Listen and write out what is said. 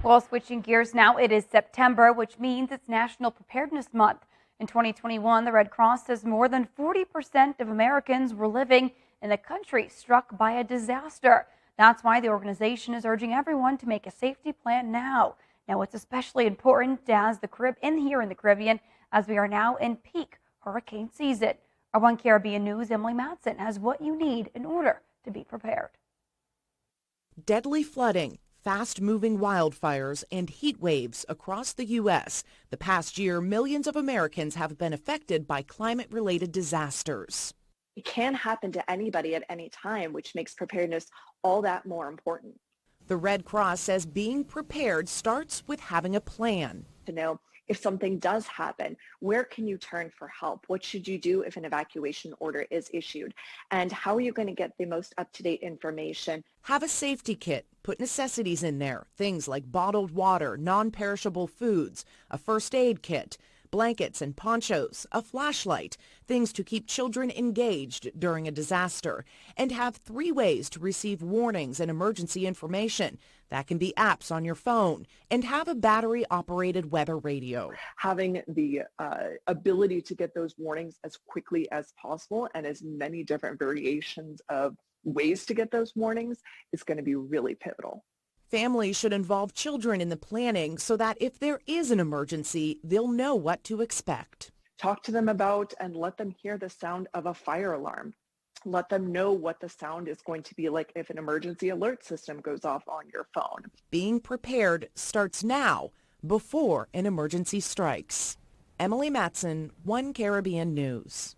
Well, switching gears now, it is September, which means it's National Preparedness Month. In 2021, the Red Cross says more than 40% of Americans were living in a country struck by a disaster. That's why the organization is urging everyone to make a safety plan now. Now, it's especially important as here in the Caribbean, as we are now in peak hurricane season. Our One Caribbean News' Emily Matson has what you need in order to be prepared. Deadly flooding, fast-moving wildfires, and heat waves across the U.S. The past year, millions of Americans have been affected by climate-related disasters. It can happen to anybody at any time, which makes preparedness all that more important. The Red Cross says being prepared starts with having a plan. To know if something does happen, where can you turn for help? What should you do if an evacuation order is issued? And how are you going to get the most up-to-date information? Have a safety kit. Put necessities in there. Things like bottled water, non-perishable foods, a first aid kit, blankets and ponchos, a flashlight, things to keep children engaged during a disaster, and have 3 ways to receive warnings and emergency information. That can be apps on your phone, and have a battery-operated weather radio. Having the ability to get those warnings as quickly as possible and as many different variations of ways to get those warnings is going to be really pivotal. Families should involve children in the planning so that if there is an emergency, they'll know what to expect. Talk to them about and let them hear the sound of a fire alarm. Let them know what the sound is going to be like if an emergency alert system goes off on your phone. Being prepared starts now, before an emergency strikes. Emily Matson, One Caribbean News.